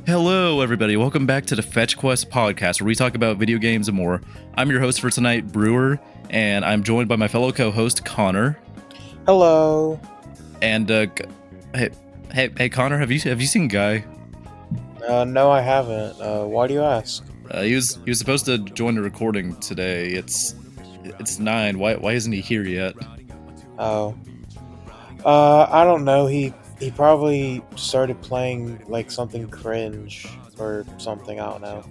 Hello, everybody. Welcome back to the Fetch Quest podcast, where we talk about video games and more. I'm your host for tonight, Brewer, and I'm joined by my fellow co-host, Connor. Hello. And hey, Connor, have you seen Guy? No, I haven't. Why do you ask? He was supposed to join the recording today. It's 9. Why isn't he here yet? Oh. I don't know. He probably started playing like something cringe or something. I don't know.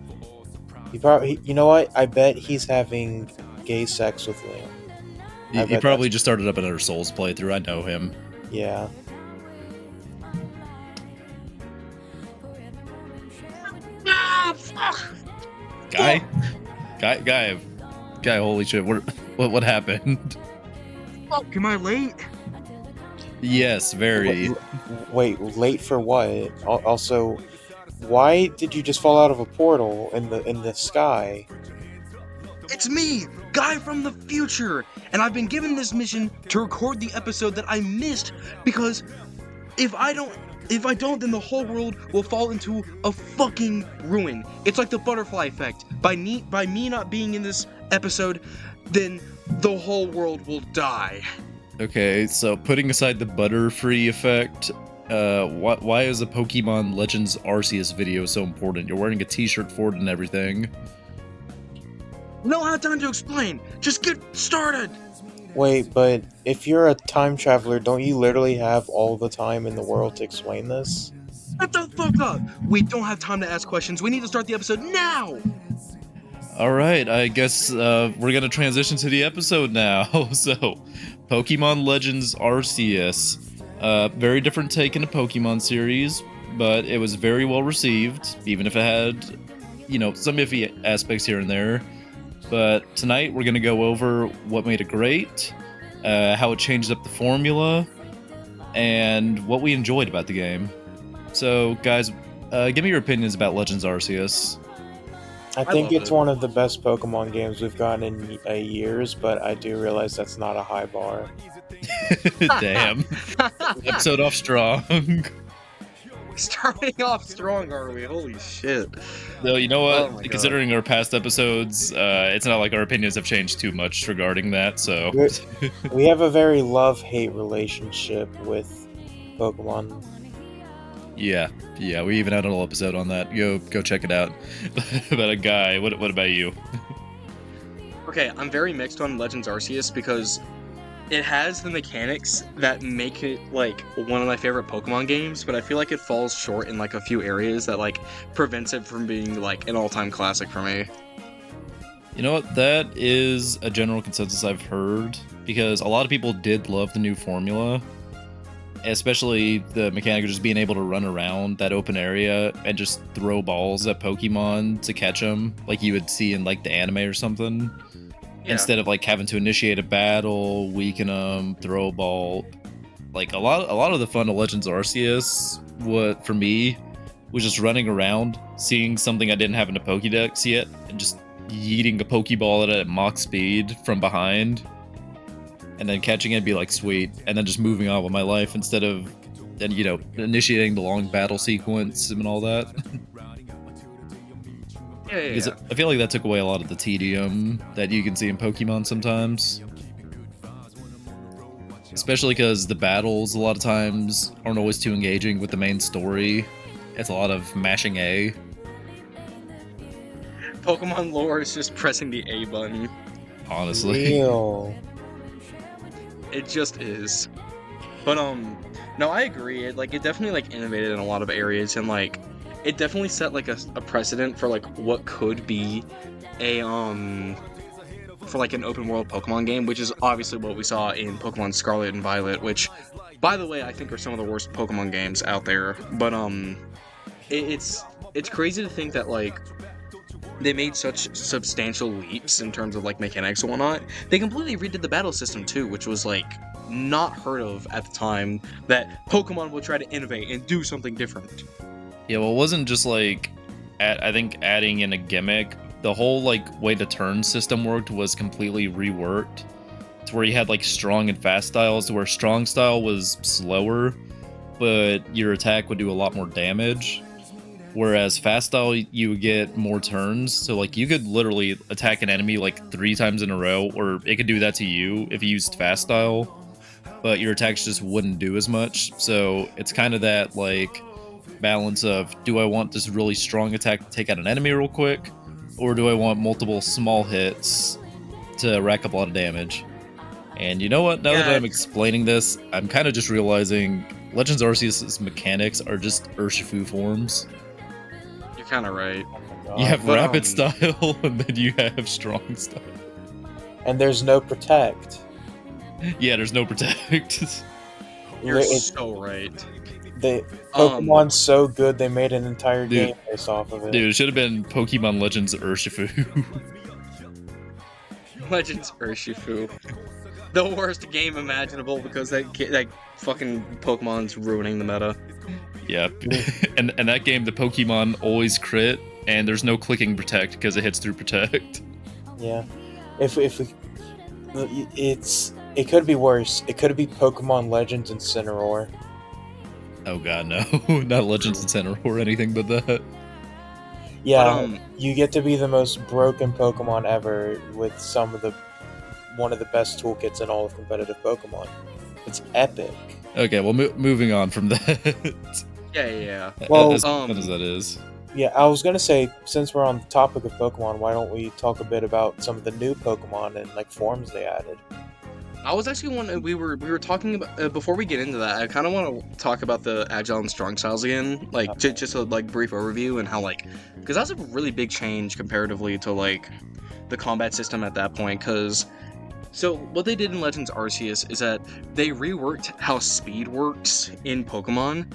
You know what? I bet he's having gay sex with Liam. He probably just started up another Souls playthrough. I know him. Yeah. Ah, fuck! Guy, holy shit, what happened? Fuck, am I late? Yes, very. Wait, late for what? Also, why did you just fall out of a portal in the sky? It's me, Guy from the future, and I've been given this mission to record the episode that I missed because if I don't, then the whole world will fall into a fucking ruin. It's like the butterfly effect. By me not being in this episode, then the whole world will die. Okay, so putting aside the Butterfree effect, why is the Pokémon Legends Arceus video so important? You're wearing a t-shirt for it and everything. No, I have time to explain. Just get started. Wait, but if you're a time traveler, don't you literally have all the time in the world to explain this? Shut the fuck up. We don't have time to ask questions. We need to start the episode now. Alright, I guess we're gonna transition to the episode now. So, Pokémon Legends Arceus. Very different take in the Pokemon series, but it was very well received, even if it had, some iffy aspects here and there. But tonight we're gonna go over what made it great, how it changed up the formula, and what we enjoyed about the game. So, guys, give me your opinions about Legends Arceus. I think it's one of the best Pokemon games we've gotten in years, but I do realize that's not a high bar. Damn. Episode off strong. Starting off strong, are we? Holy shit. Though, you know what? Oh Considering our past episodes, it's not like our opinions have changed too much regarding that, so... We have a very love-hate relationship with Pokemon. Yeah, we even had a little episode on that. Go check it out. But a Guy, what about you? Okay, I'm very mixed on Legends Arceus because it has the mechanics that make it like one of my favorite Pokemon games, but I feel like it falls short in like a few areas that like prevents it from being like an all-time classic for me. You know what? That is a general consensus I've heard, because a lot of people did love the new formula. Especially the mechanic of just being able to run around that open area and just throw balls at Pokemon to catch them, like you would see in like the anime or something. Yeah. Instead of like having to initiate a battle, weaken them, throw a ball. Like a lot of the fun of Legends Arceus, what for me was just running around, seeing something I didn't have in the Pokédex yet, and just yeeting a Pokeball at it at Mach speed from behind. And then catching it, be like, sweet, and then just moving on with my life instead of, then initiating the long battle sequence and all that. Yeah. I feel like that took away a lot of the tedium that you can see in Pokemon sometimes. Especially because the battles, a lot of times, aren't always too engaging with the main story. It's a lot of mashing A. Pokemon lore is just pressing the A button. Honestly. Real. It just is. But no, I agree. It definitely like innovated in a lot of areas, and like it definitely set like a precedent for like what could be a for like an open world Pokemon game, which is obviously what we saw in Pokemon Scarlet and Violet, which by the way I think are some of the worst Pokemon games out there. But it's crazy to think that like they made such substantial leaps in terms of like mechanics and whatnot. They completely redid the battle system too, which was like not heard of at the time, that Pokemon would try to innovate and do something different. Yeah, well, it wasn't just like, I think adding in a gimmick. The whole like way the turn system worked was completely reworked to where you had like strong and fast styles, to where strong style was slower, but your attack would do a lot more damage. Whereas fast style, you would get more turns. So like you could literally attack an enemy like 3 times in a row, or it could do that to you if you used fast style, but your attacks just wouldn't do as much. So it's kind of that like balance of, do I want this really strong attack to take out an enemy real quick, or do I want multiple small hits to rack up a lot of damage? And you know what? Now that I'm explaining this, I'm kind of just realizing Legends Arceus' mechanics are just Urshifu forms. You're kind of right. God. You have rapid style, and then you have strong style. And there's no protect. Yeah, there's no protect. You're so right. The Pokemon's so good they made an entire game based off of it. Dude, it should have been Pokemon Legends Urshifu. Legends Urshifu. The worst game imaginable because that fucking Pokemon's ruining the meta. Yeah, and that game, the Pokemon always crit, and there's no clicking protect because it hits through protect. Yeah, it could be worse. It could be Pokemon Legends Incineroar. Oh god, no, not Legends Incineroar or anything but that. Yeah, you get to be the most broken Pokemon ever with one of the best toolkits in all of competitive Pokemon. It's epic. Okay, well, moving on from that. Yeah. Well, as fun as that is. Yeah, I was gonna say, since we're on the topic of Pokemon, why don't we talk a bit about some of the new Pokemon and like forms they added? I was actually we were talking about before we get into that. I kind of want to talk about the Agile and Strong styles again, like just a like brief overview and how because that's a really big change comparatively to like the combat system at that point. So what they did in Legends Arceus is that they reworked how speed works in Pokemon,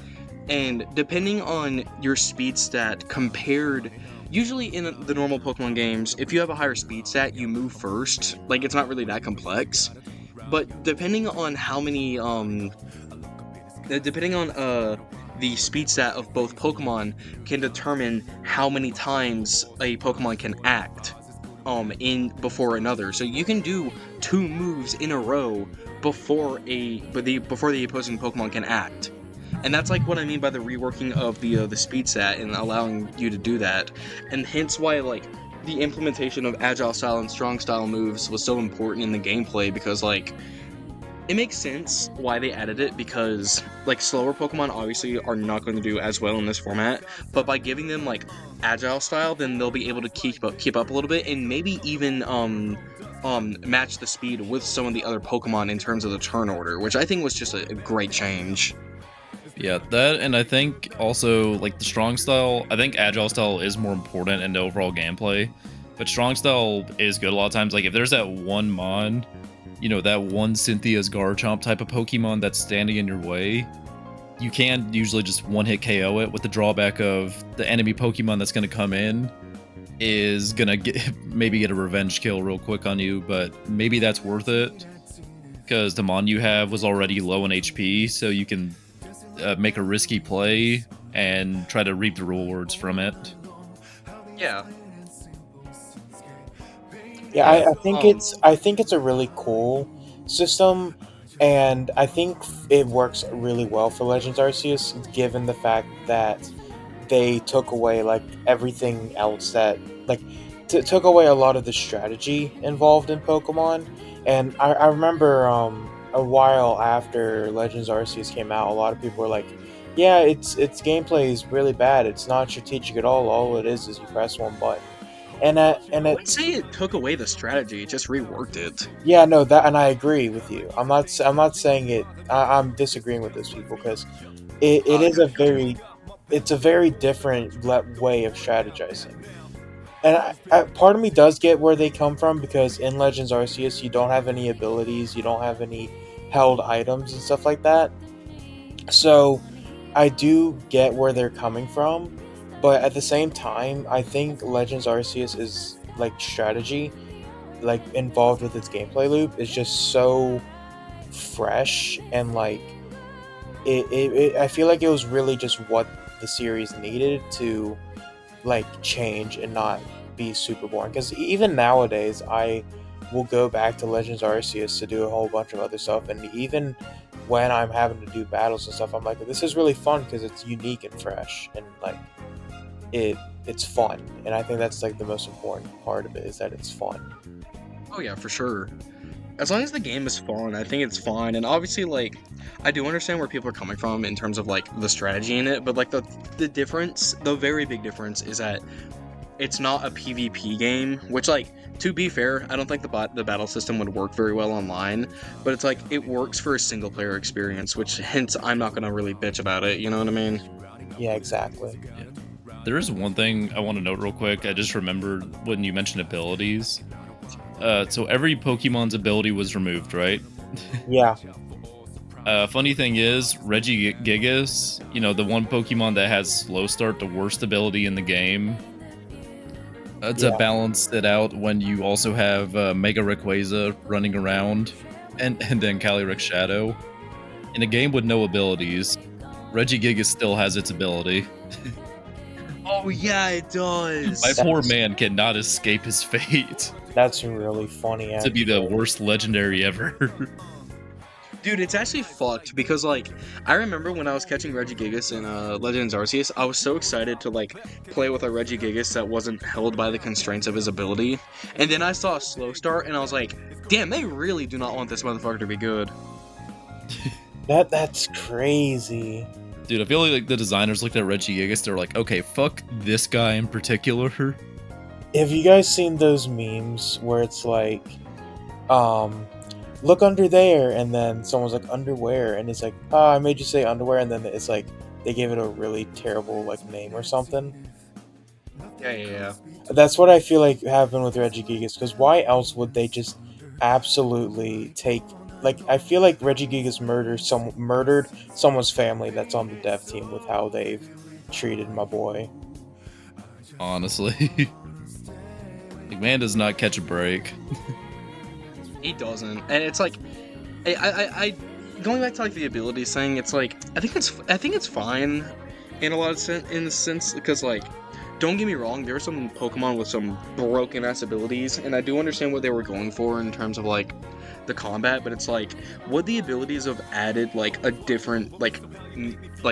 and depending on your speed stat compared. Usually in the normal Pokemon games, if you have a higher speed stat, you move first. Like, it's not really that complex. But depending on how many, depending on the speed stat of both Pokemon can determine how many times a Pokemon can act before another. So you can do 2 moves in a row before the opposing Pokemon can act. And that's like what I mean by the reworking of the speed stat and allowing you to do that. And hence why like the implementation of agile style and strong style moves was so important in the gameplay, because like it makes sense why they added it, because like slower Pokemon obviously are not going to do as well in this format, but by giving them like agile style, then they'll be able to keep up a little bit and maybe even match the speed with some of the other Pokemon in terms of the turn order, which I think was just a great change. Yeah, that, and I think also, like, the strong style, I think agile style is more important in the overall gameplay, but strong style is good a lot of times. Like, if there's that one Mon, you know, that one Cynthia's Garchomp type of Pokemon that's standing in your way, you can usually just one-hit KO it, with the drawback of the enemy Pokemon that's going to come in is going to maybe get a revenge kill real quick on you, but maybe that's worth it, because the Mon you have was already low in HP, so you can make a risky play and try to reap the rewards from it. Yeah. Yeah, I think it's a really cool system, and I think it works really well for Legends Arceus, given the fact that they took away like everything else that like took away a lot of the strategy involved in Pokemon. And I remember a while after Legends Arceus came out, a lot of people were like, yeah, its gameplay is really bad. It's not strategic at all. All it is you press one button. And I wouldn't say it took away the strategy, it just reworked it. Yeah, no, that, and I agree with you. I'm not saying it. I'm disagreeing with those people, because it is a very different way of strategizing. And part of me does get where they come from, because in Legends Arceus you don't have any abilities, you don't have any held items and stuff like that. So I do get where they're coming from, but at the same time, I think Legends Arceus is like strategy, like involved with its gameplay loop, is just so fresh, and like I feel like it was really just what the series needed to like change and not be super boring. Because even nowadays, I will go back to Legends Arceus to do a whole bunch of other stuff, and even when I'm having to do battles and stuff, I'm like, this is really fun because it's unique and fresh, and like it's fun, and I think that's like the most important part of it, is that it's fun. Oh yeah, for sure. As long as the game is fun, I think it's fine. And obviously, like, I do understand where people are coming from in terms of like the strategy in it, but like the difference, the very big difference, is that it's not a PvP game. Which, like, to be fair, I don't think the battle system would work very well online. But it's like it works for a single player experience, which hence I'm not gonna really bitch about it. You know what I mean? Yeah, exactly. Yeah. There is one thing I want to note real quick. I just remembered when you mentioned abilities. So every Pokemon's ability was removed, right? Yeah. Funny thing is, Regigigas, you know, the one Pokemon that has Slow Start, the worst ability in the game, to Yeah. balance it out when you also have Mega Rayquaza running around, and then Calyrex Shadow. In a game with no abilities, Regigigas still has its ability. Oh yeah, it does. My That's- poor man cannot escape his fate That's really funny. to be the actually. worst legendary ever. Dude, it's actually fucked because, like, I remember when I was catching Regigigas in Legends Arceus, I was so excited to, like, play with a Regigigas that wasn't held by the constraints of his ability. And then I saw a slow start, and I was like, damn, they really do not want this motherfucker to be good. That's crazy. Dude, I feel like the designers looked at Regigigas, they're like, okay, fuck this guy in particular. Have you guys seen those memes where it's like, look under there, and then someone's like, underwear, and it's like, oh, I made you say underwear, and then it's like they gave it a really terrible like name or something. Yeah. That's what I feel like happened with Regigigas, because why else would they just absolutely take, like, I feel like Regigigas murdered someone's family that's on the dev team with how they've treated my boy. Honestly. Like, man does not catch a break. He doesn't. And it's like, I going back to, like, the abilities thing, it's like, I think it's fine in a lot of in the sense, because, like, don't get me wrong, there are some Pokemon with some broken ass abilities, and I do understand what they were going for in terms of like the combat, but it's like, would the abilities have added like a different like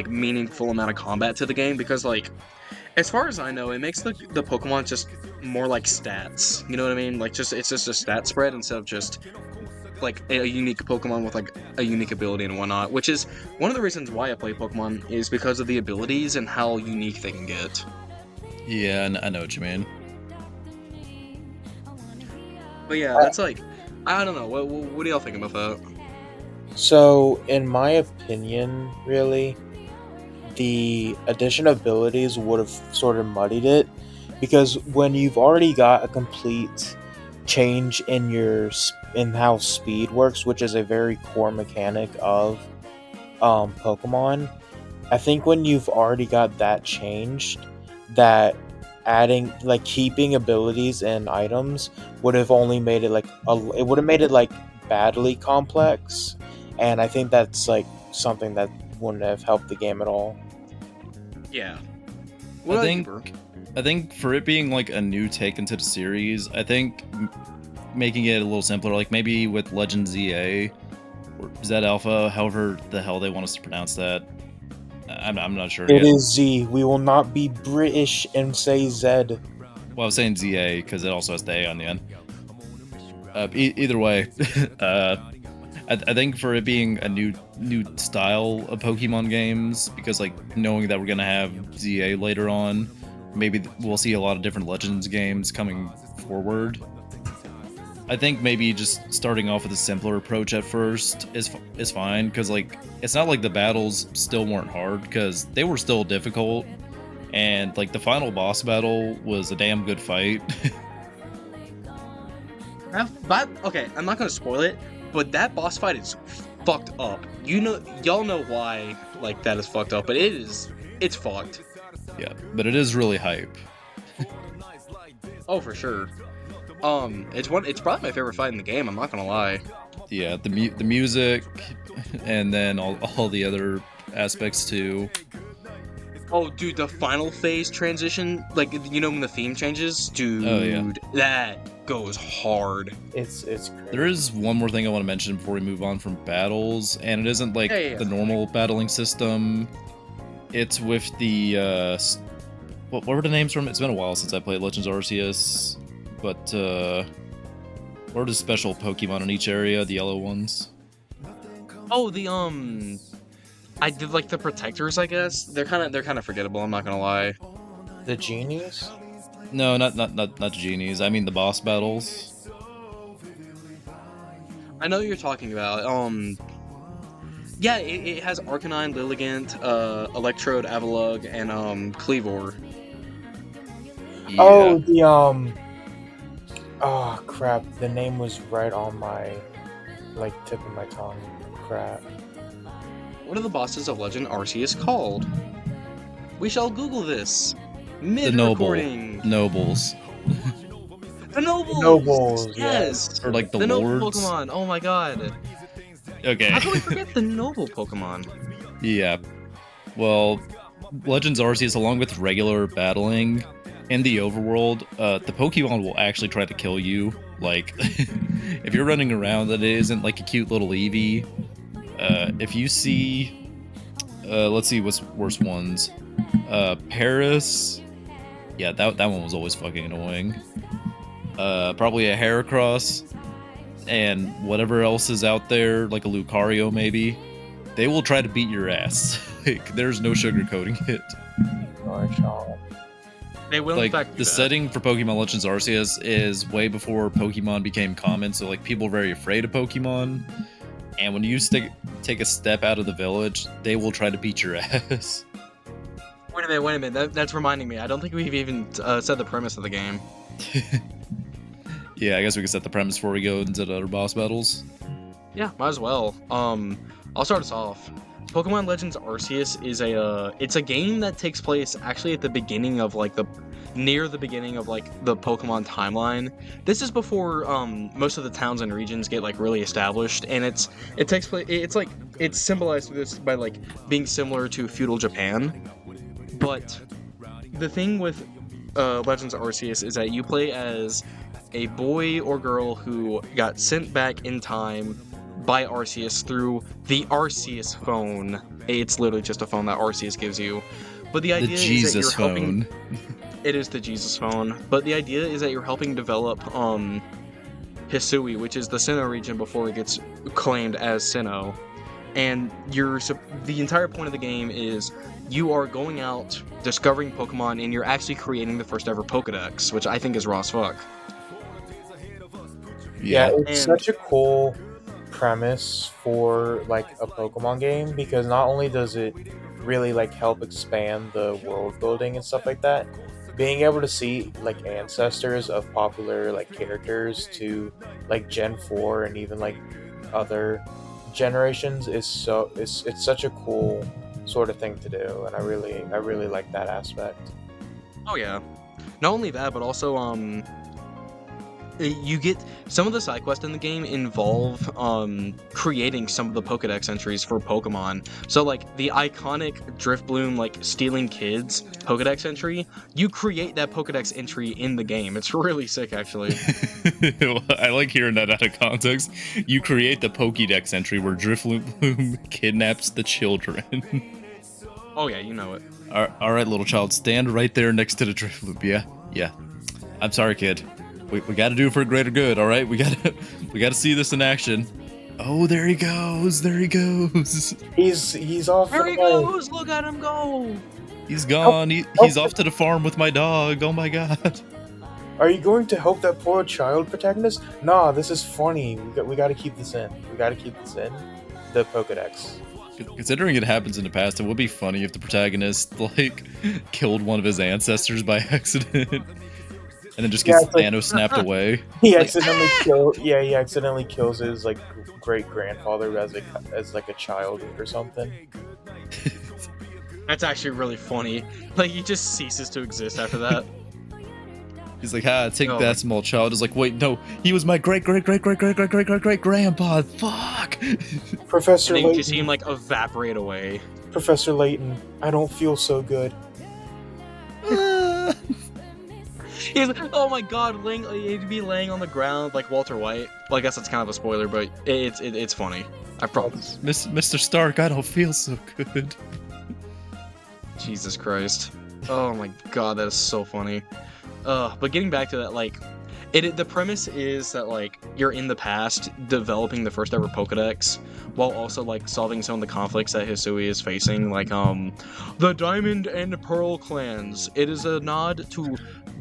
meaningful amount of combat to the game? Because, like, as far as I know, it makes the Pokemon just more like stats. You know what I mean? Like, it's just a stat spread instead of just like a unique Pokemon with like a unique ability and whatnot. Which is one of the reasons why I play Pokemon, is because of the abilities and how unique they can get. Yeah, I know what you mean. But yeah, that's like, I don't know. What do y'all think about that? So, in my opinion, really, the addition of abilities would have sort of muddied it, because when you've already got a complete change in how speed works, which is a very core mechanic of Pokemon, I think when you've already got that changed, that adding, like, keeping abilities and items would have only made it like it would have made it like badly complex, and I think that's like something that wouldn't have helped the game at all. Yeah. I think for it being like a new take into the series, I think making it a little simpler, like maybe with Legend ZA or Z Alpha, however the hell they want us to pronounce that. I'm not sure. It yet. is Z. We will not be British and say Z. Well, I was saying ZA because it also has the A on the end. Either way, I think for it being a new style of Pokemon games, because like knowing that we're gonna have ZA later on, maybe we'll see a lot of different Legends games coming forward. I think maybe just starting off with a simpler approach at first is fine, because like it's not like the battles still weren't hard, because they were still difficult, and like the final boss battle was a damn good fight. But okay, I'm not gonna spoil it, but that boss fight is fucked up. Y'all know why like that is fucked up, but it's fucked. Yeah, but it is really hype. Oh, for sure. It's probably my favorite fight in the game. I'm not gonna lie. Yeah, the music, and then all the other aspects too. Oh, dude, the final phase transition, like, you know, when the theme changes, dude, Oh, yeah. that goes hard. It's great. There is one more thing I want to mention before we move on from battles, and it isn't like Yeah. the normal battling system. It's with the what were the names from? It's been a while since I played Legends Arceus, but what are the special Pokemon in each area? The yellow ones. Oh, the I did like the protectors, I guess. They're kind of forgettable. I'm not gonna lie. The genies? No, not the genies. I mean the boss battles. I know what you're talking about. Yeah, it has Arcanine, Lilligant, Electrode, Avalugg, and Cleavor. Yeah. Oh, the oh crap! The name was right on my tip of my tongue. Crap. What are the bosses of Legend Arceus called? We shall Google this. the Mid-recording. nobles. The Nobles! Nobles, Yes! Or like the Noble lords. Pokemon, oh my god. Okay. How can we forget the Noble Pokemon? Yeah. Well, Legends Arceus, along with regular battling in the overworld, the Pokemon will actually try to kill you. Like, if you're running around that it isn't like a cute little Eevee, if you see, let's see what's worse ones. Paris, yeah, that one was always fucking annoying. Probably a Heracross, and whatever else is out there, like a Lucario maybe, they will try to beat your ass. Like, there's no sugarcoating it. They will in Like, fact do the that. setting for Pokemon Legends Arceus is way before Pokemon became common, so like people are very afraid of Pokemon, and when you take a step out of the village, they will try to beat your ass. Wait a minute. That's reminding me. I don't think we've even said the premise of the game. Yeah, I guess we can set the premise before we go into the other boss battles. Yeah, might as well. I'll start us off. Pokemon Legends Arceus is it's a game that takes place actually at the beginning of near the beginning of the Pokemon timeline. This is before most of the towns and regions get really established, and it takes place. It's symbolized through this by being similar to feudal Japan. But the thing with Legends Arceus is that you play as a boy or girl who got sent back in time by Arceus through the Arceus phone. It's literally just a phone that Arceus gives you. But the idea The is that Jesus you're helping. phone. It is the Jesus phone. But the idea is that you're helping develop Hisui, which is the Sinnoh region before it gets claimed as Sinnoh. And the entire point of the game is you are going out discovering Pokemon, and you're actually creating the first ever Pokedex, which I think is raw as fuck. Yeah, it's And- such a cool premise for a Pokemon game, because not only does it really help expand the world building and stuff like that, being able to see ancestors of popular characters to Gen 4 and even other generations is it's such a cool sort of thing to do, and I really like that aspect. Oh yeah. Not only that, but also you get some of the side quests in the game involve creating some of the Pokedex entries for Pokemon. So the iconic Drifbloom stealing kids Pokedex entry, you create that Pokedex entry in the game. It's really sick, actually. I like hearing that out of context. You create the Pokédex entry where Drifloom kidnaps the children. Oh yeah, you know it. All right, little child, stand right there next to the Drifloom. Yeah. I'm sorry, kid. We got to do it for greater good. All right, we got to see this in action. Oh, there he goes. He's off. There he goes! Look at him go! He's gone. He's off to the farm with my dog. Oh my god. Are you going to help that poor child protagonist? Nah, this is funny. We got to keep this in. The Pokedex. Considering it happens in the past, it would be funny if the protagonist killed one of his ancestors by accident. And then just gets Thanos snapped away. He accidentally he accidentally kills his great grandfather as a child or something. That's actually really funny. He just ceases to exist after that. He's like, take that, small child. Is like, wait, no, he was my great grandpa. Fuck. Professor And Layton. you just see him evaporate away. Professor Layton, I don't feel so good. He's like, oh my god, he'd be laying on the ground like Walter White. Well, I guess that's kind of a spoiler, but it's funny. I promise. Mr. Stark, I don't feel so good. Jesus Christ. Oh my god, that is so funny. But getting back to that, like, the premise is that, like, you're in the past developing the first ever Pokedex, while also, like, solving some of the conflicts that Hisui is facing, like, the Diamond and Pearl clans. It is a nod to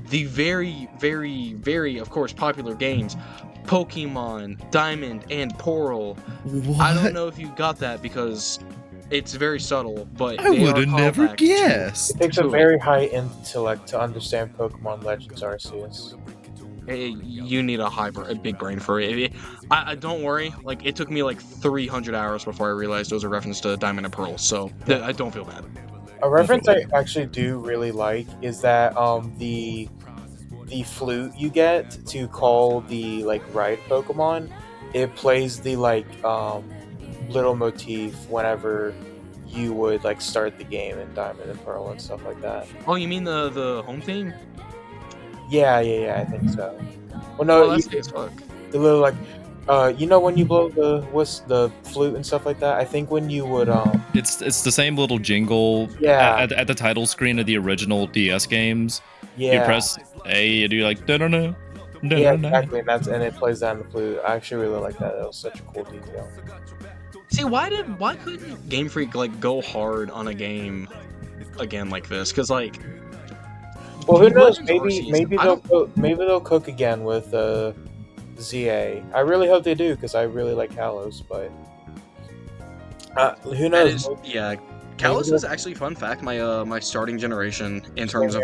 the very, very, very, of course, popular games, Pokemon, Diamond, and Pearl. What? I don't know if you got that, because it's very subtle, but I would have never guessed. It takes a very high intellect to understand Pokemon Legends Arceus. You need a big brain for it. I don't worry. Like, it took me like 300 hours before I realized it was a reference to Diamond and Pearl. So I don't feel bad. A reference I actually do really like is that the flute you get to call the like ride Pokemon, it plays the like little motif whenever you would like start the game in Diamond and Pearl and stuff like that. Oh, you mean the home theme? Yeah, I think so. Well, no, Oh, that's nice as fuck. the little like, you know when you blow the flute and stuff like that. I think when you would It's the same little jingle at the title screen of the original DS games. yeah, You press A and you're like da-da-da, yeah, da-da-da. exactly, and it plays that on the flute. I actually really like that. That was such a cool detail. See, why couldn't Game Freak like go hard on a game again like this? Because like, Well, who knows? Legends Maybe Arceus, maybe they'll cook again with ZA. I really hope they do because I really like Kalos. But who knows? yeah. Kalos is actually, fun fact, my starting generation in terms of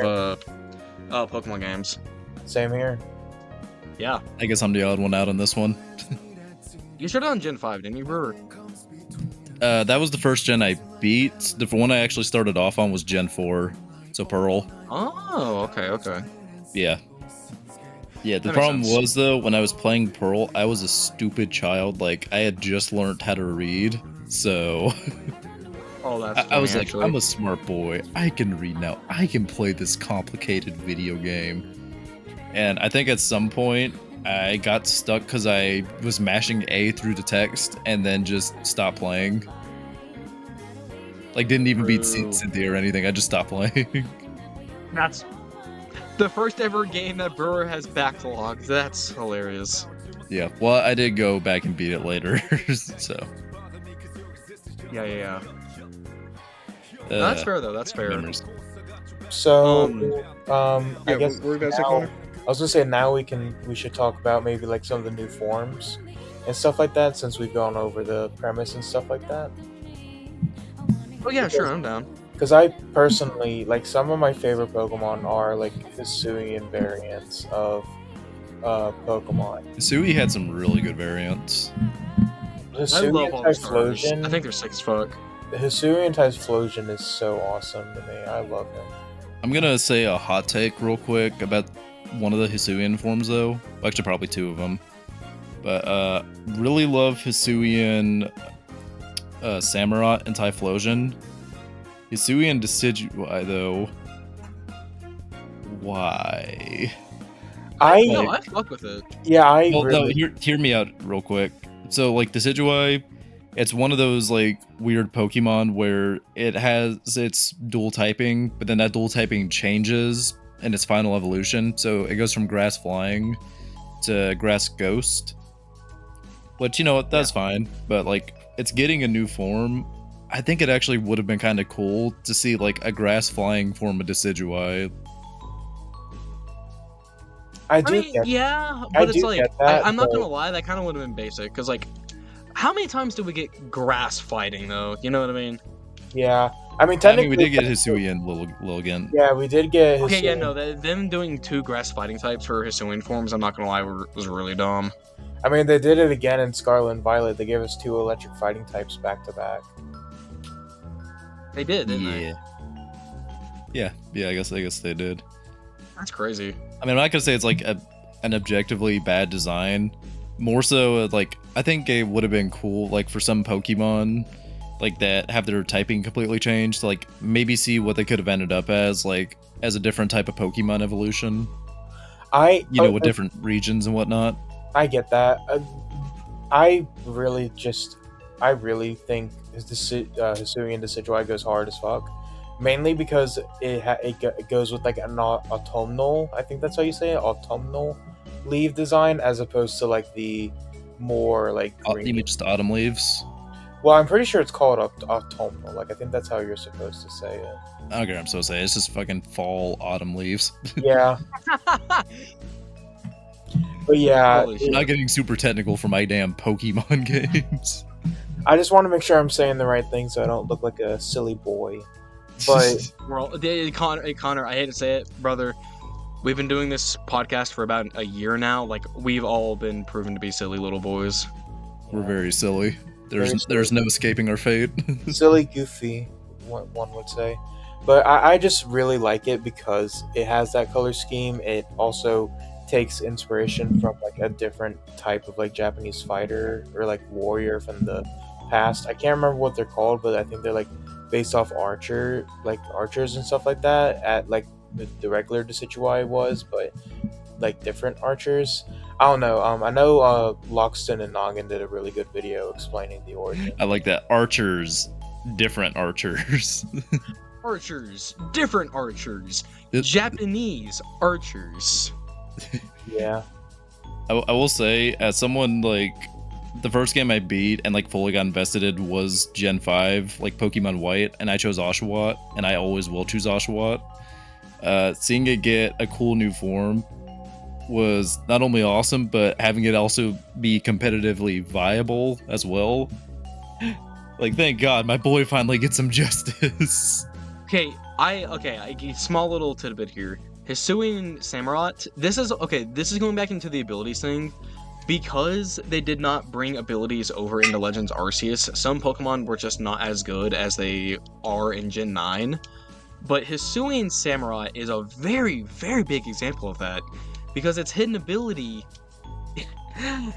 Pokemon games. Same here. Yeah. I guess I'm the odd one out on this one. You started on Gen 5, didn't you, Brewer? That was the first gen I beat. The one I actually started off on was Gen 4, so Pearl. Oh, okay. Yeah. Yeah, the That makes problem sense. was, though, when I was playing Pearl, I was a stupid child. Like, I had just learned how to read, so... Oh, that's I was funny, like, actually. I'm a smart boy. I can read now. I can play this complicated video game. And I think at some point, I got stuck because I was mashing A through the text and then just stopped playing. Like, didn't even beat True. Cynthia or anything. I just stopped playing. That's the first ever game that Brewer has backlogged. That's hilarious. Yeah, well, I did go back and beat it later, so... Yeah. No, that's fair, though. That's fair. memories. So, Yeah, I guess what were you gonna say, now, Connor? I was gonna say now we should talk about maybe like some of the new forms and stuff like that since we've gone over the premise and stuff like that. Oh yeah, sure, I'm down. Because I personally like some of my favorite Pokemon are like Hisuian variants of Pokemon. Sui had some really good variants. I love Hisuian all the starters. Typhlosion. I think they're sick as fuck. Hisuian Typhlosion is so awesome to me. I love him. I'm gonna say a hot take real quick about one of the Hisuian forms, though. Well, actually, probably two of them. But really love Hisuian Samurott and Typhlosion. Hisuian Decidueye, though. Why? No, I fuck with it. Yeah, I Well, really. no, hear me out real quick. So, like, Decidueye, it's one of those, like, weird Pokemon where it has its dual typing, but then that dual typing changes in its final evolution. So it goes from Grass Flying to Grass Ghost. Which, you know what, that's fine. But, like, it's getting a new form. I think it actually would have been kind of cool to see, like, a Grass Flying form of Decidueye. I I do mean, get yeah, I but it's do like, get that, I'm not but- gonna lie, that kind of would have been basic, because, like, how many times do we get grass fighting, though? You know what I mean? Yeah, I mean I mean, technically we did get Hisuian Lilligant. Yeah, we did get. Okay, yeah, Hisuian. no, them doing two grass fighting types for Hisuian forms, I'm not gonna lie, was really dumb. I mean, they did it again in Scarlet and Violet. They gave us two electric fighting types back to back. They did, didn't they? Yeah, I guess they did. That's crazy. I mean, I'm not gonna say it's like an objectively bad design. More so, like, I think it would have been cool, like, for some Pokemon, like, that have their typing completely changed, like, maybe see what they could have ended up as, like, as a different type of Pokemon evolution. with different regions and whatnot. I get that. I really think Hisuian Decidueye goes hard as fuck. Mainly because it goes with like an autumnal, I think that's how you say it, autumnal leaf design, as opposed to like the more like green. You mean just autumn leaves? Well, I'm pretty sure it's called autumnal. Like I think that's how you're supposed to say it. I don't care. I'm supposed to say it's just fucking fall autumn leaves. Yeah. But yeah, I'm not getting super technical for my damn Pokemon games. I just want to make sure I'm saying the right thing so I don't look like a silly boy. But Connor, I hate to say it, brother. We've been doing this podcast for about a year now. Like, we've all been proven to be silly little boys. We're very silly. There's no escaping our fate. Silly, goofy, one would say. But I just really like it because it has that color scheme. It also takes inspiration from like a different type of like Japanese fighter or like warrior from the past. I can't remember what they're called, but I think they're like based off archers and stuff like that. At like the regular Decidueye was, but like different archers. I don't know. I know Loxton and Noggin did a really good video explaining the origin. I like that. Archers, different archers. Archers, different archers. Japanese archers. Yeah. I will say, as someone like the first game I beat and like fully got invested in was Gen 5, like Pokemon White, and I chose Oshawott, and I always will choose Oshawott. Seeing it get a cool new form was not only awesome, but having it also be competitively viable as well. Like, thank God, my boy finally gets some justice. Okay, small little tidbit here. Hisuian Samurott, this is going back into the abilities thing. Because they did not bring abilities over into Legends Arceus, some Pokemon were just not as good as they are in Gen 9. But Hisuian Samurott is a very, very big example of that. Because its hidden ability...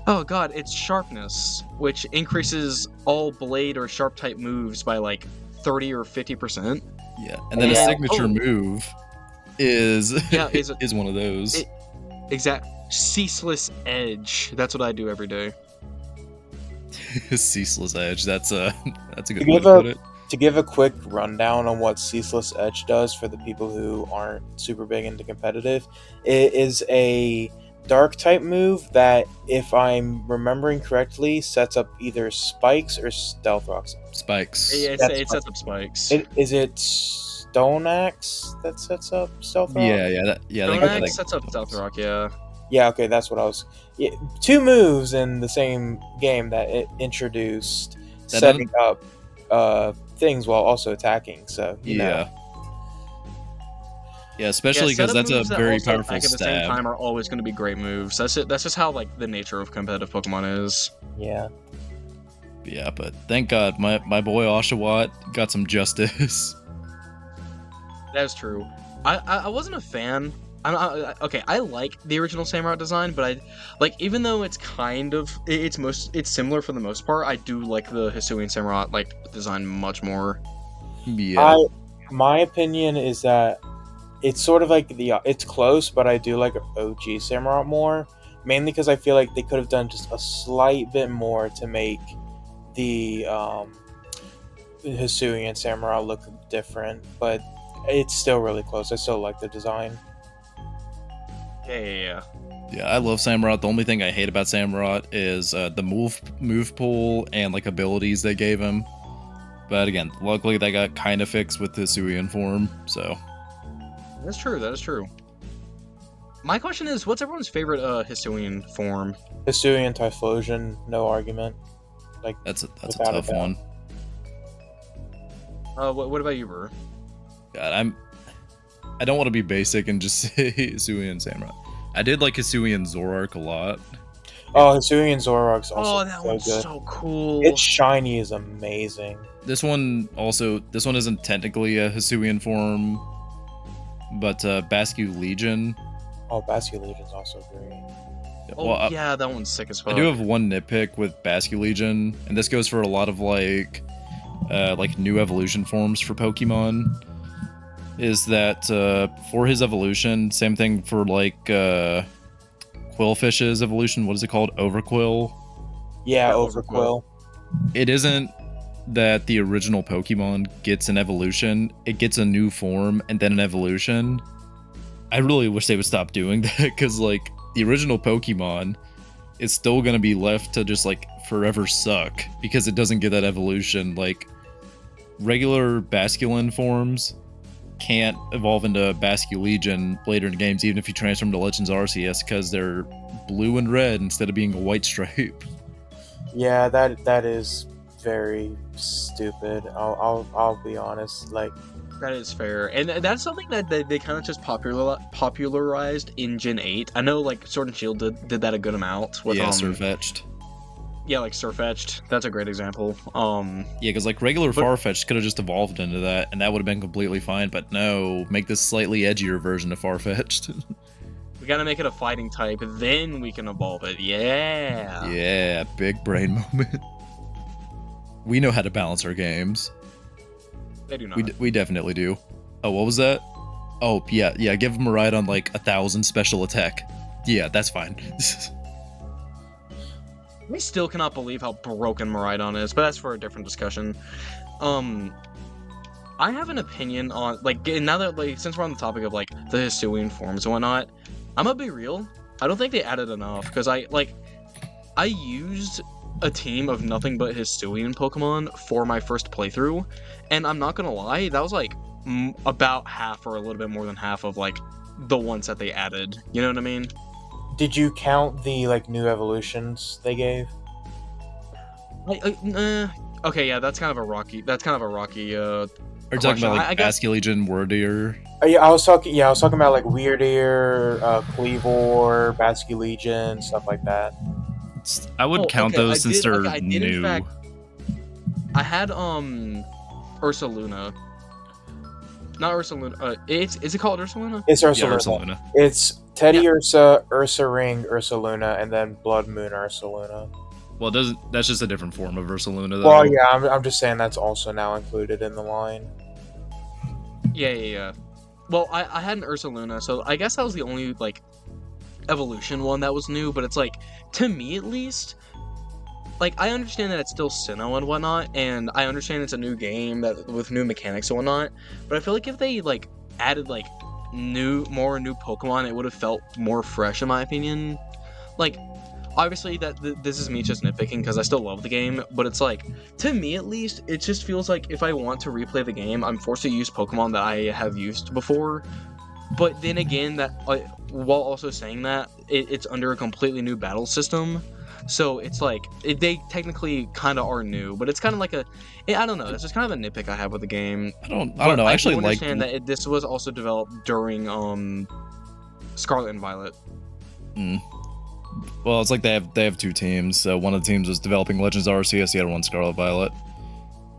oh god, it's Sharpness, which increases all Blade or Sharp-type moves by like 30 or 50%. Yeah, and then a signature move is one of those. Ceaseless Edge. That's what I do every day. Ceaseless Edge. That's a good way to put it. To give a quick rundown on what Ceaseless Edge does for the people who aren't super big into competitive, it is a dark type move that, if I'm remembering correctly, sets up either spikes or stealth rocks. Spikes. It sets up spikes. Is it Stone Axe that sets up stealth rock? Yeah. Stone Axe sets up stealth rock. Yeah. Yeah, okay, that's what I was... Yeah, 2 moves in the same game that it introduced, setting up things while also attacking, so, you know. Yeah, especially because that's a very powerful at the stab. same time are always going to be great moves. That's just how, like, the nature of competitive Pokemon is. Yeah. Yeah, but thank God my boy Oshawott got some justice. That is true. I wasn't a fan... I like the original Samurott design, but even though it's it's similar for the most part, I do like the Hisuian Samurott design much more. Yeah. My opinion is that it's sort of like it's close, but I do like OG Samurott more, mainly because I feel like they could have done just a slight bit more to make the Hisuian Samurott look different, but it's still really close. I still like the design. Yeah. Yeah, I love Samurott. The only thing I hate about Samurott is the move pool and abilities they gave him. But again, luckily that got kind of fixed with the Hisuian form, so. That's true. That is true. My question is, what's everyone's favorite Hisuian form? Hisuian Typhlosion, no argument. That's a tough one. What about you, Burr? God, I don't want to be basic and just say Hisuian Samurott. I did like Hisuian Zoroark a lot. Oh, Hisuian Zoroark's also that one's good. So cool. Its shiny is amazing. This one isn't technically a Hisuian form, but Basque Legion. Oh, Basque Legion's also great. Well, yeah, that one's sick as fuck. I do have one nitpick with Basque Legion, and this goes for a lot of new evolution forms for Pokemon. is that for his evolution, same thing for like Quillfish's evolution. What is it called? Overquill. Yeah, Yeah, Overquill. It isn't that the original Pokemon gets an evolution; it gets a new form and then an evolution. I really wish they would stop doing that because like the original Pokemon is still gonna be left to just like forever suck because it doesn't get that evolution. Like regular Basculin forms can't evolve into Basculegion later in games, even if you transform to Legends Arceus, because they're blue and red instead of being a white stripe. Yeah, that is very stupid. I'll be honest. Like, That is fair, and that's something that they kind of just popularized in Gen 8. I know, like, Sword and Shield did that a good amount with Surfetched. Yeah, like Surfetched. That's a great example. Yeah, because like regular Farfetch'd could have just evolved into that, and that would have been completely fine. But no, make this slightly edgier version of Farfetch'd. We gotta make it a fighting type, then we can evolve it. Yeah. Yeah, big brain moment. We know how to balance our games. They do not. We definitely do. Oh, what was that? Oh, yeah. Give him a ride on like 1,000 special attack. Yeah, that's fine. We still cannot believe how broken Miraidon is, but that's for a different discussion. I have an opinion on, like, now that, like, since we're on the topic of, like, the Hisuian forms and whatnot, I'm gonna be real. I don't think they added enough, because I used a team of nothing but Hisuian Pokemon for my first playthrough, and I'm not gonna lie, that was, like, about half or a little bit more than half of, like, the ones that they added. You know what I mean? did you count the like new evolutions they gave? Okay, yeah, that's kind of a rocky. Are you talking about like Basculegion, Wordier? Yeah, I was talking about like Weirdeer, Cleavor, Basculegion, stuff like that. I would count those since they're new. In fact, I had Ursaluna. Not Ursaluna. Is it called Ursaluna? It's Ursaluna. Yeah, Ursaluna. It's Teddy Ursa, Ursa Ring, Ursaluna, and then Blood Moon Ursaluna. Well, that's just a different form of Ursaluna, though. Well, yeah, I'm just saying that's also now included in the line. Yeah. Well, I had an Ursaluna, so I guess that was the only, like, evolution one that was new, but it's like, to me at least, like, I understand that it's still Sinnoh and whatnot, and I understand it's a new game that with new mechanics and whatnot, but I feel like if they, like, added, like, more new Pokemon, it would have felt more fresh, in my opinion. Like, obviously, this is me just nitpicking because I still love the game, but it's like, to me at least, it just feels like if I want to replay the game, I'm forced to use Pokemon that I have used before. But then again, that while also saying that, it's under a completely new battle system, so it's like they technically kind of are new, but it's kind of like I don't know. It's just kind of a nitpick I have with the game. I don't know. I actually understand that this was also developed during Scarlet and Violet. Well, it's like they have two teams. So one of the teams was developing Legends Arceus, the other one Scarlet Violet.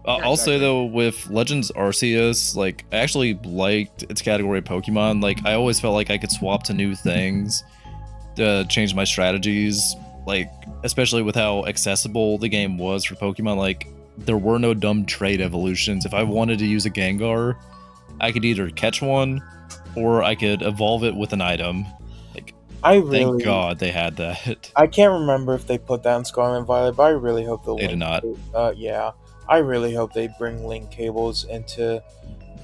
I'll say though, with Legends Arceus, like I actually liked its category of Pokemon. Like I always felt like I could swap to new things to change my strategies. Like especially with how accessible the game was for Pokemon. Like there were no dumb trait evolutions. If I wanted to use a Gengar, I could either catch one or I could evolve it with an item. Thank God they had that. I can't remember if they put that in Scarlet and Violet, but I really hope they did not. Yeah, I really hope they bring link cables into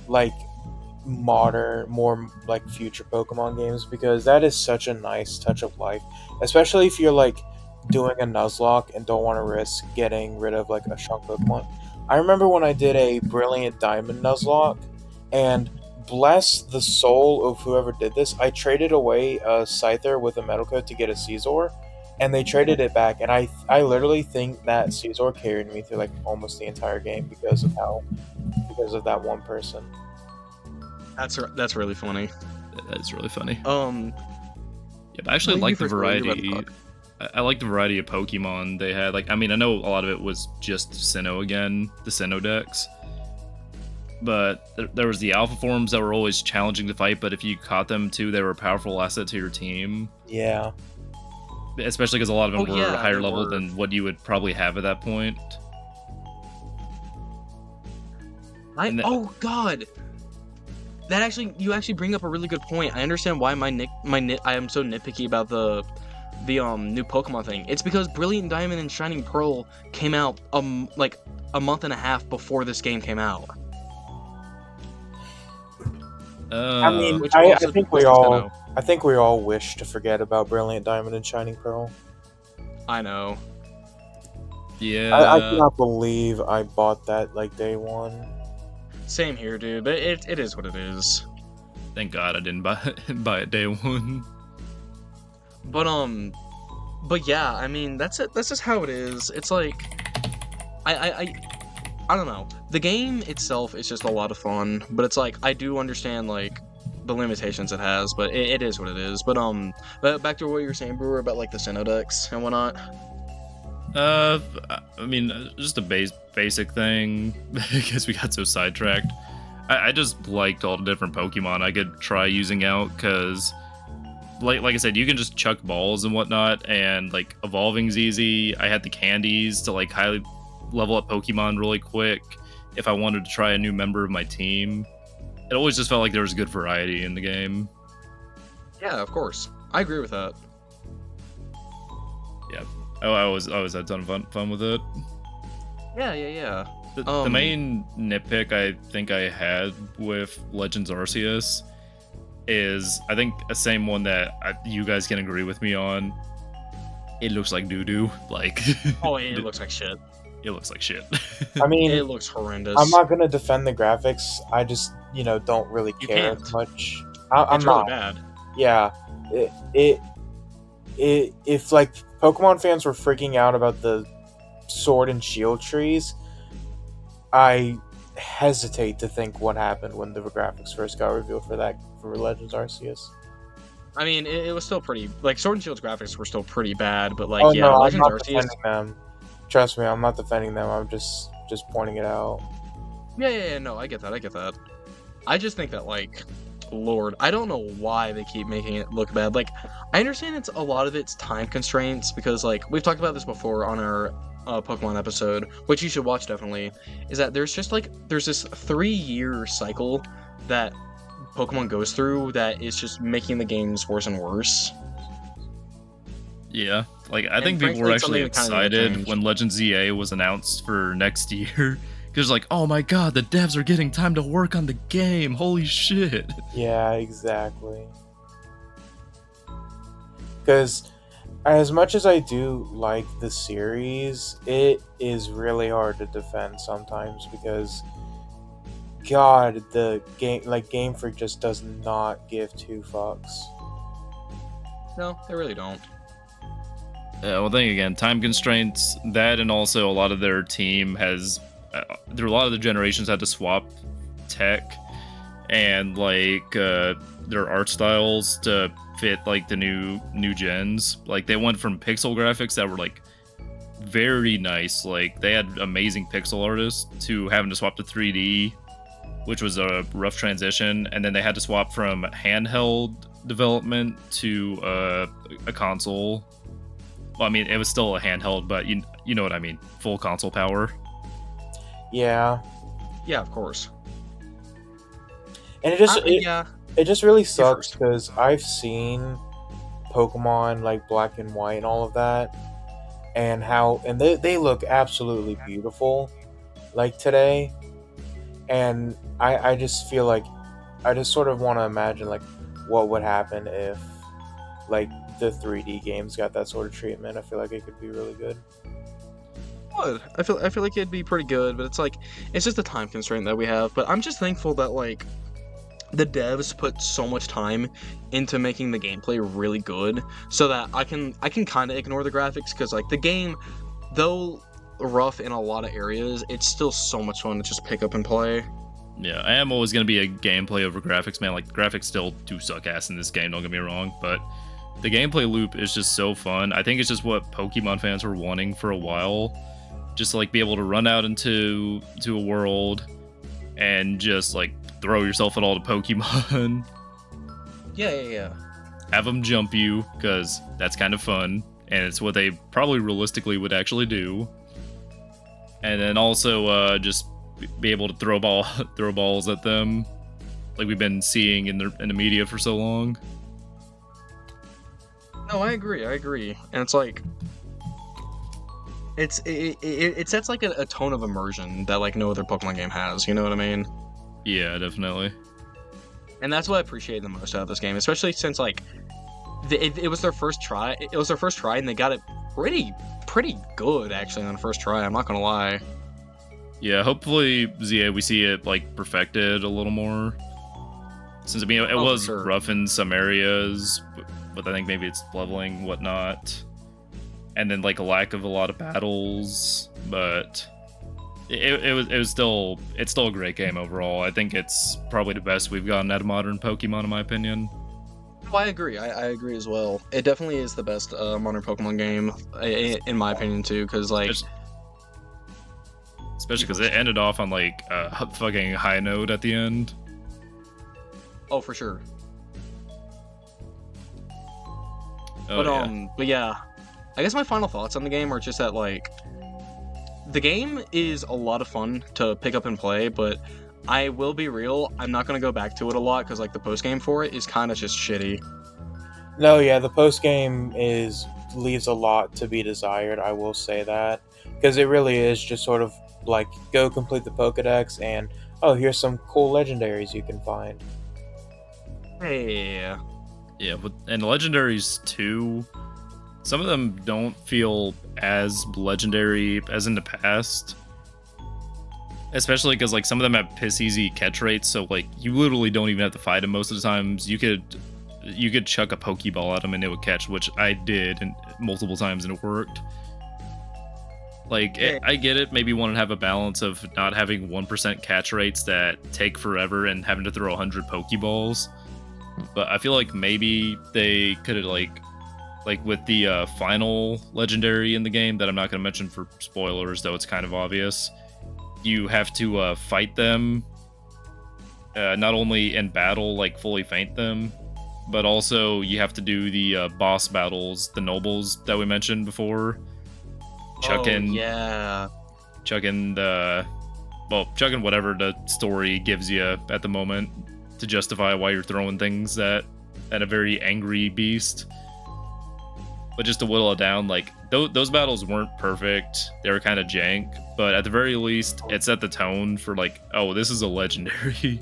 like modern, more like future Pokemon games, because that is such a nice touch of life, especially if you're like doing a Nuzlocke and don't want to risk getting rid of like a strong Pokemon. I remember when I did a Brilliant Diamond Nuzlocke, and bless the soul of whoever did this, I traded away a Scyther with a Metal Coat to get a Caesar, and they traded it back, and I literally think that Caesar carried me through like almost the entire game because of that one person. That's really funny. That's really funny. Yeah, but I actually like the variety. I like the variety of Pokemon they had. Like, I mean, I know a lot of it was just Sinnoh again, the Sinnoh decks. But there was the alpha forms that were always challenging to fight, but if you caught them too, they were a powerful asset to your team. Yeah. Especially because a lot of them were higher level than what you would probably have at that point. Oh, God! That actually, you actually bring up a really good point. I understand why I am so nitpicky about the new Pokemon thing. It's because Brilliant Diamond and Shining Pearl came out like a month and a half before this game came out. I mean, Which I also think I think we all wish to forget about Brilliant Diamond and Shining Pearl. I know. Yeah. I cannot believe I bought that like day one. Same here, dude. But it is what it is. Thank God I didn't buy it day one. But yeah, I mean that's it. That's just how it is. It's like I don't know. The game itself is just a lot of fun, but it's like I do understand like the limitations it has, but it is what it is. But back to what you were saying, Brewer, about like the Sinnoh decks and whatnot. I mean, just a basic thing, because we got so sidetracked. I just liked all the different Pokemon I could try using out, because, like I said, you can just chuck balls and whatnot, and, like, evolving's easy. I had the candies to, like, highly level up Pokemon really quick if I wanted to try a new member of my team. It always just felt like there was good variety in the game. Yeah, of course. I agree with that. Yeah. I always had a ton of fun with it. Yeah. The main nitpick I think I had with Legends Arceus is, I think, the same one that you guys can agree with me on. It looks like doo-doo. Like, oh, it looks like shit. It looks like shit. I mean, it looks horrendous. I'm not gonna defend the graphics. I just, don't really care as much. I'm it's not. Really bad. Yeah, if like Pokemon fans were freaking out about the Sword and Shield trees, I hesitate to think what happened when the graphics first got revealed for Legends Arceus. I mean, it was still pretty, like, Sword and Shield's graphics were still pretty bad, but like, Oh yeah, no, Legends I'm not Arceus. defending them. Trust me, I'm not defending them. I'm just pointing it out. Yeah, no, I get that. I just think that, like, Lord, I don't know why they keep making it look bad. Like, I understand it's a lot of it's time constraints, because, like, we've talked about this before on our Pokemon episode, which you should watch definitely, is that there's this 3-year cycle that Pokemon goes through that is just making the games worse and worse. Yeah, like, I think people were actually excited when Legends EA was announced for next year. Because, like, oh my god, the devs are getting time to work on the game. Holy shit. Yeah, exactly. Because as much as I do like the series, it is really hard to defend sometimes, because God, the Game Freak just does not give two fucks. No, they really don't. Yeah, well, then again, time constraints, that, and also a lot of their team has, a lot of the generations had to swap tech and, like, their art styles to fit, like, the new gens. Like, they went from pixel graphics that were, like, very nice, like, they had amazing pixel artists, to having to swap to 3D, which was a rough transition, and then they had to swap from handheld development to a console. Well, I mean, it was still a handheld, but you know what I mean. Full console power. Yeah. Yeah, of course. And it just really sucks, because I've seen Pokemon like Black and White and all of that, and they look absolutely beautiful, like today. And I just feel like I just sort of want to imagine like what would happen if like the 3D games got that sort of treatment. I feel like it could be really good. Would. I feel like it'd be pretty good, but it's like, it's just a time constraint that we have. But I'm just thankful that, like, the devs put so much time into making the gameplay really good, so that I can kind of ignore the graphics, because, like, the game, though rough in a lot of areas, it's still so much fun to just pick up and play. Yeah, I am always going to be a gameplay over graphics, man. Like, the graphics still do suck ass in this game, don't get me wrong, but the gameplay loop is just so fun. I think it's just what Pokemon fans were wanting for a while. Just to, like, be able to run out into a world and just, like, throw yourself at all the Pokemon. Yeah. Have them jump you, because that's kind of fun, and it's what they probably realistically would actually do. And then also just be able to throw balls at them. we've been seeing in the media for so long. No, I agree. And it's like it sets like a tone of immersion that like no other Pokemon game has. You know what I mean? Yeah, definitely. And that's what I appreciate the most out of this game, especially since like it was their first try. It was their first try, and they got it pretty good actually on the first try. I'm not gonna lie. Yeah, hopefully ZA we see it like perfected a little more. Since I mean it was sure. rough in some areas, but I think maybe it's leveling whatnot, and then like a lack of a lot of battles. But it's still a great game overall. I think it's probably the best we've gotten out of modern Pokemon in my opinion. Oh, I agree. I agree as well. It definitely is the best modern Pokemon game in my opinion too, because like. Especially because it ended off on like a fucking high note at the end. Oh, for sure. Oh, but yeah, I guess my final thoughts on the game are just that like the game is a lot of fun to pick up and play, but I will be real, I'm not gonna go back to it a lot because like the post game for it is kind of just shitty. No, yeah, the post game leaves a lot to be desired. I will say that because it really is just sort of like go complete the Pokedex and oh, here's some cool legendaries you can find. Hey. Yeah, and legendaries too. Some of them don't feel as legendary as in the past. Especially because like some of them have piss easy catch rates, so like you literally don't even have to fight them most of the times. You could chuck a Pokeball at them and it would catch, which I did multiple times and it worked. Like, I get it. Maybe you want to have a balance of not having 1% catch rates that take forever and having to throw 100 Pokeballs. But I feel like maybe they could have, like with the final legendary in the game that I'm not going to mention for spoilers, though it's kind of obvious. You have to fight them, not only in battle, like fully faint them, but also you have to do the boss battles, the nobles that we mentioned before. Chucking whatever the story gives you at the moment to justify why you're throwing things at a very angry beast. But just to whittle it down, like those battles weren't perfect. They were kind of jank, but at the very least, it set the tone for like, oh, this is a legendary,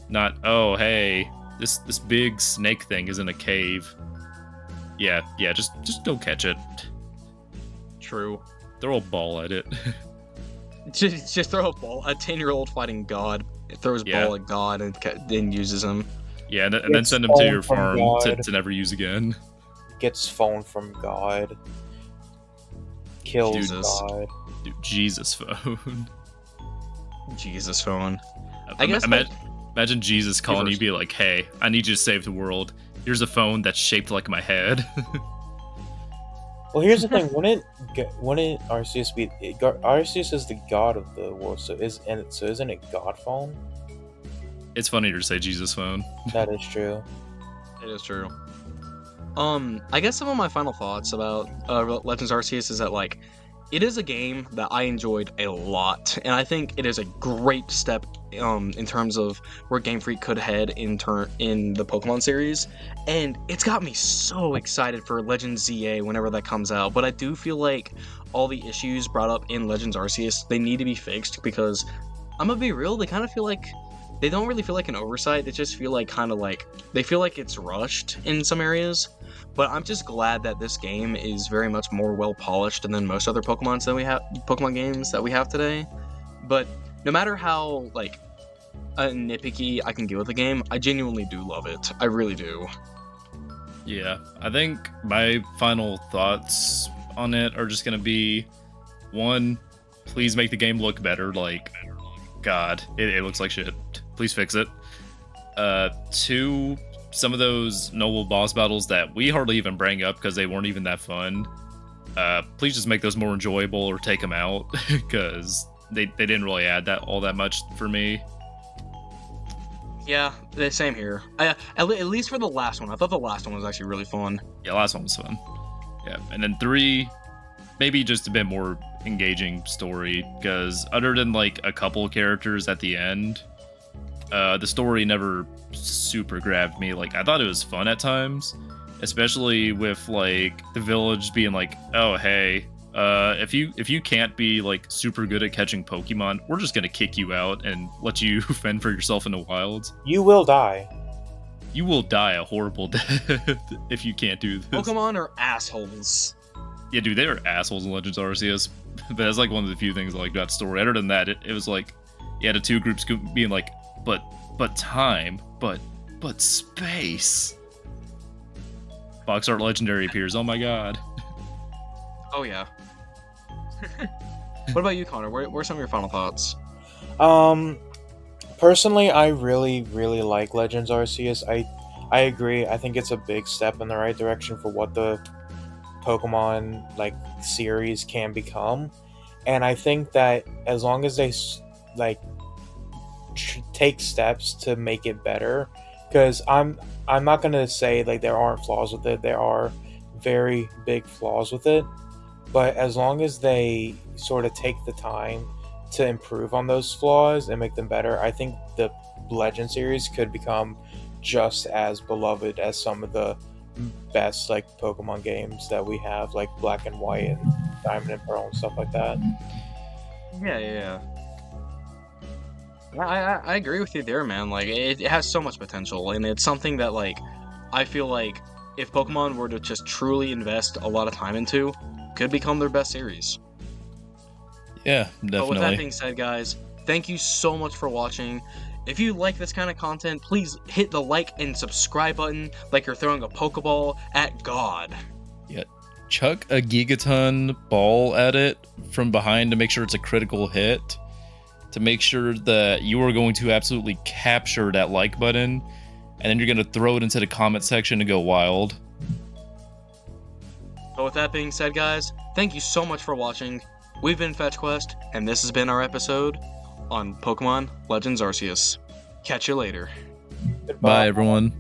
not oh hey, this big snake thing is in a cave. Yeah, just don't catch it. True. Throw a ball at it. just throw a ball. A 10-year-old fighting God throws ball at God and then uses him. Yeah, and then send him to your farm to never use again. Gets phone from God. Kills God. Dude, Jesus phone. Jesus phone. I guess imagine Jesus calling you, be like, "Hey, I need you to save the world. Here's a phone that's shaped like my head." Well, here's the thing. Wouldn't Arceus be? Arceus is the god of the world, so isn't it God phone? It's funnier to say Jesus phone. That is true. It is true. I guess some of my final thoughts about Legends Arceus is that like it is a game that I enjoyed a lot, and I think it is a great step in terms of where Game Freak could head in the Pokemon series, and it's got me so excited for Legends ZA whenever that comes out. But I do feel like all the issues brought up in Legends Arceus, they need to be fixed, because I'm gonna be real, they kind of feel like they don't really feel like an oversight. They just feel like they feel like it's rushed in some areas. But I'm just glad that this game is very much more well polished than most other Pokemon games that we have today. But no matter how like nitpicky I can get with the game, I genuinely do love it. I really do. Yeah, I think my final thoughts on it are just gonna be, one, please make the game look better. Like, God, it looks like shit. Please fix it. Two, some of those noble boss battles that we hardly even bring up because they weren't even that fun, please just make those more enjoyable or take them out, because they didn't really add all that much for me. Yeah, the same here. At least for the last one. I thought the last one was actually really fun. Yeah, last one was fun. Yeah, and then 3, maybe just a bit more engaging story, because other than like a couple characters at the end, The story never super grabbed me. Like, I thought it was fun at times, especially with like the village being like, oh hey, if you can't be like super good at catching Pokemon, we're just gonna kick you out and let you fend for yourself in the wilds. You will die. You will die a horrible death if you can't do this. Pokemon are assholes. Yeah, dude, they are assholes in Legends Arceus. But that's like one of the few things I like about the story. Other than that, it was like you had the two groups being like, but time, but space. Box art legendary appears. Oh my god. Oh yeah. What about you, Connor? What are some of your final thoughts? Personally, I really like Legends Arceus. I agree. I think it's a big step in the right direction for what the Pokemon like series can become, and I think that as long as they like take steps to make it better, because I'm not gonna say like there aren't flaws with it. There are very big flaws with it, but as long as they sort of take the time to improve on those flaws and make them better, I think the Legend series could become just as beloved as some of the best like Pokemon games that we have, like Black and White and Diamond and Pearl and stuff like that. Yeah. I agree with you there, man. Like, it has so much potential, and it's something that, like, I feel like if Pokemon were to just truly invest a lot of time into, could become their best series. Yeah, definitely. But with that being said, guys, thank you so much for watching. If you like this kind of content, please hit the like and subscribe button like you're throwing a Pokeball at God. Yeah, chuck a gigaton ball at it from behind to make sure it's a critical hit, to make sure that you are going to absolutely capture that like button, and then you're going to throw it into the comment section and go wild. But with that being said, guys, thank you so much for watching. We've been FetchQuest, and this has been our episode on Pokemon Legends Arceus. Catch you later. Goodbye. Bye, everyone.